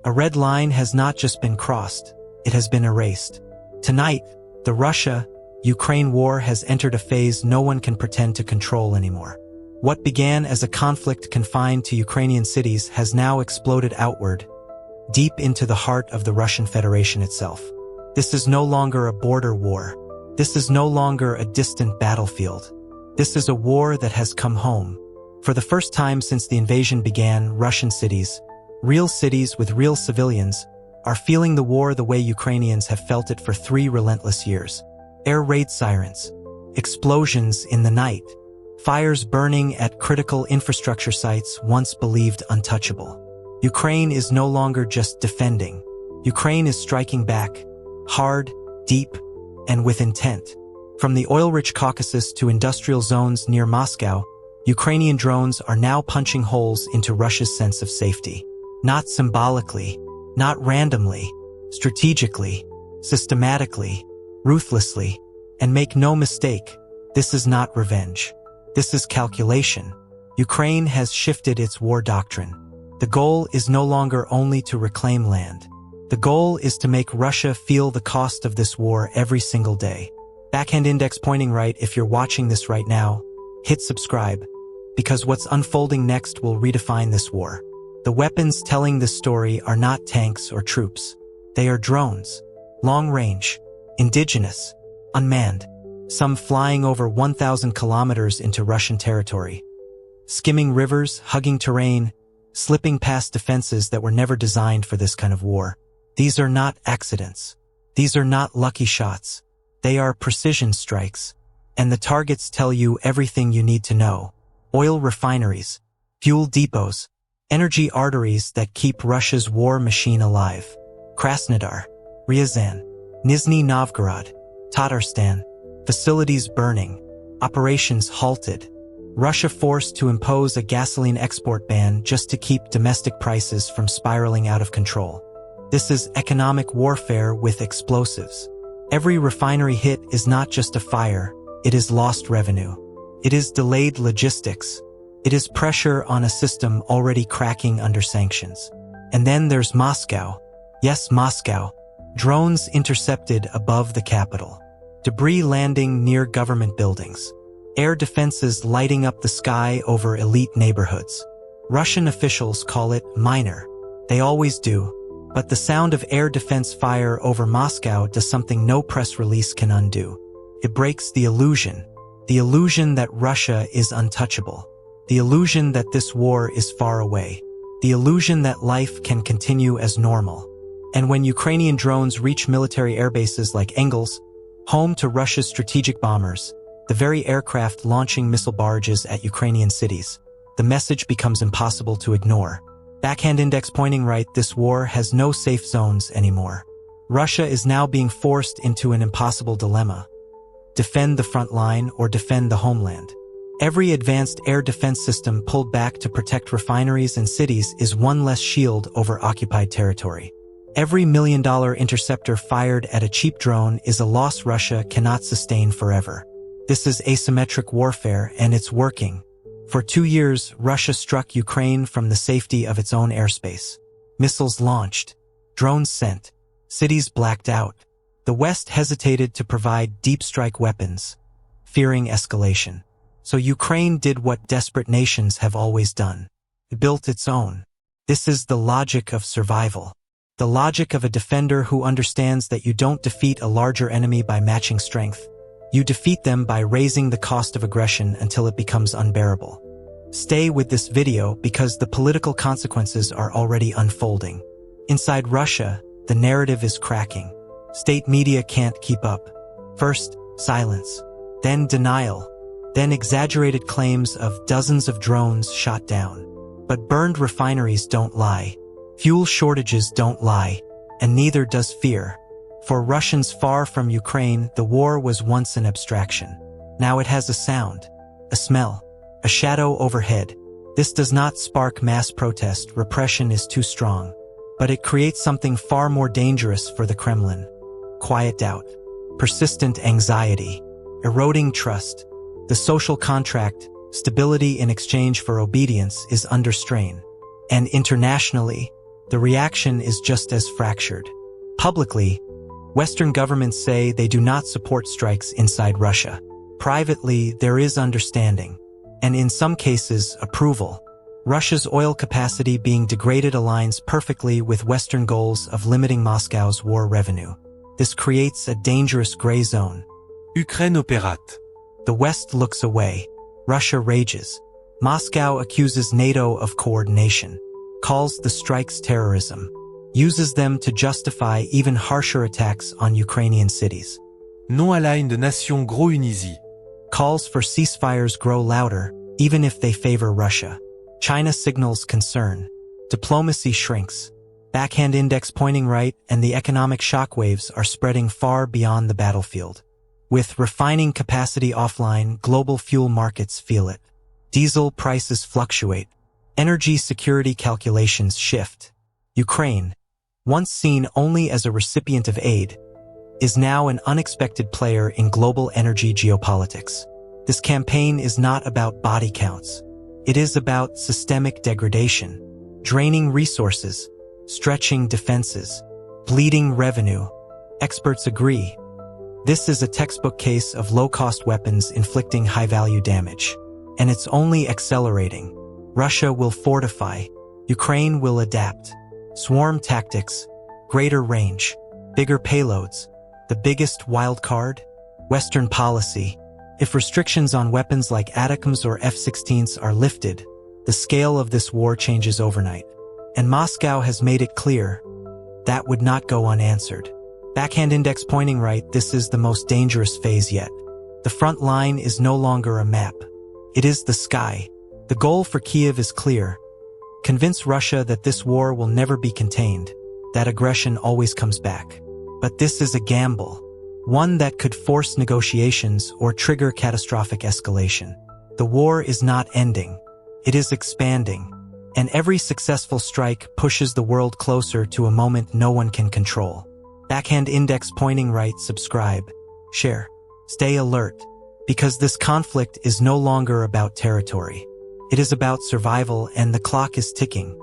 A red line has not just been crossed, it has been erased. Tonight, the Russia-Ukraine war has entered a phase no one can pretend to control anymore. What began as a conflict confined to Ukrainian cities has now exploded outward, deep into the heart of the Russian Federation itself. This is no longer a border war. This is no longer a distant battlefield. This is a war that has come home. For the first time since the invasion began, Russian cities with real civilians, are feeling the war the way Ukrainians have felt it for 3 relentless years. Air raid sirens, explosions in the night, fires burning at critical infrastructure sites once believed untouchable. Ukraine is no longer just defending. Ukraine is striking back, hard, deep, and with intent. From the oil-rich Caucasus to industrial zones near Moscow, Ukrainian drones are now punching holes into Russia's sense of safety. Not symbolically, not randomly, strategically, systematically, ruthlessly. And make no mistake, this is not revenge. This is calculation. Ukraine has shifted its war doctrine. The goal is no longer only to reclaim land. The goal is to make Russia feel the cost of this war every single day. Backhand index pointing right. If you're watching this right now, hit subscribe, because what's unfolding next will redefine this war. The weapons telling this story are not tanks or troops. They are drones, long-range, indigenous, unmanned, some flying over 1,000 kilometers into Russian territory, skimming rivers, hugging terrain, slipping past defenses that were never designed for this kind of war. These are not accidents. These are not lucky shots. They are precision strikes, and the targets tell you everything you need to know. Oil refineries, fuel depots, energy arteries that keep Russia's war machine alive. Krasnodar, Ryazan, Nizhny Novgorod, Tatarstan, facilities burning, operations halted. Russia forced to impose a gasoline export ban just to keep domestic prices from spiraling out of control. This is economic warfare with explosives. Every refinery hit is not just a fire, it is lost revenue. It is delayed logistics. It is pressure on a system already cracking under sanctions. And then there's Moscow. Yes, Moscow. Drones intercepted above the capital. Debris landing near government buildings. Air defenses lighting up the sky over elite neighborhoods. Russian officials call it minor. They always do. But the sound of air defense fire over Moscow does something no press release can undo. It breaks the illusion that Russia is untouchable, the illusion that this war is far away, the illusion that life can continue as normal. And when Ukrainian drones reach military airbases like Engels, home to Russia's strategic bombers, the very aircraft launching missile barrages at Ukrainian cities, the message becomes impossible to ignore. Backhand index pointing right. This war has no safe zones anymore. Russia is now being forced into an impossible dilemma. Defend the front line or defend the homeland. Every advanced air defense system pulled back to protect refineries and cities is one less shield over occupied territory. Every $1 million interceptor fired at a cheap drone is a loss Russia cannot sustain forever. This is asymmetric warfare, and it's working. For 2 years, Russia struck Ukraine from the safety of its own airspace. Missiles launched, drones sent, cities blacked out. The West hesitated to provide deep strike weapons, fearing escalation. So Ukraine did what desperate nations have always done. It built its own. This is the logic of survival. The logic of a defender who understands that you don't defeat a larger enemy by matching strength. You defeat them by raising the cost of aggression until it becomes unbearable. Stay with this video because the political consequences are already unfolding. Inside Russia, the narrative is cracking. State media can't keep up. First, silence. Then denial. Then exaggerated claims of dozens of drones shot down. But burned refineries don't lie. Fuel shortages don't lie. And neither does fear. For Russians far from Ukraine, the war was once an abstraction. Now it has a sound, a smell, a shadow overhead. This does not spark mass protest, repression is too strong. But it creates something far more dangerous for the Kremlin. Quiet doubt, persistent anxiety, eroding trust. The social contract, stability in exchange for obedience, is under strain. And internationally, the reaction is just as fractured. Publicly, Western governments say they do not support strikes inside Russia. Privately, there is understanding, and in some cases, approval. Russia's oil capacity being degraded aligns perfectly with Western goals of limiting Moscow's war revenue. This creates a dangerous gray zone. Ukraine opérate. The West looks away. Russia rages. Moscow accuses NATO of coordination, calls the strikes terrorism, uses them to justify even harsher attacks on Ukrainian cities. Non-aligned de nations gros unisie. Calls for ceasefires grow louder, even if they favor Russia. China signals concern. Diplomacy shrinks. Backhand index pointing right, and the economic shockwaves are spreading far beyond the battlefield. With refining capacity offline, global fuel markets feel it. Diesel prices fluctuate. Energy security calculations shift. Ukraine, once seen only as a recipient of aid, is now an unexpected player in global energy geopolitics. This campaign is not about body counts. It is about systemic degradation, draining resources, stretching defenses, bleeding revenue. Experts agree. This is a textbook case of low-cost weapons inflicting high-value damage. And it's only accelerating. Russia will fortify. Ukraine will adapt. Swarm tactics, greater range, bigger payloads. The biggest wild card? Western policy. If restrictions on weapons like ATACMS or F-16s are lifted, the scale of this war changes overnight. And Moscow has made it clear that would not go unanswered. Backhand index pointing right, this is the most dangerous phase yet. The front line is no longer a map. It is the sky. The goal for Kyiv is clear. Convince Russia that this war will never be contained, that aggression always comes back. But this is a gamble. One that could force negotiations or trigger catastrophic escalation. The war is not ending. It is expanding. And every successful strike pushes the world closer to a moment no one can control. Backhand index pointing right, subscribe, share, stay alert. Because this conflict is no longer about territory. It is about survival, and the clock is ticking.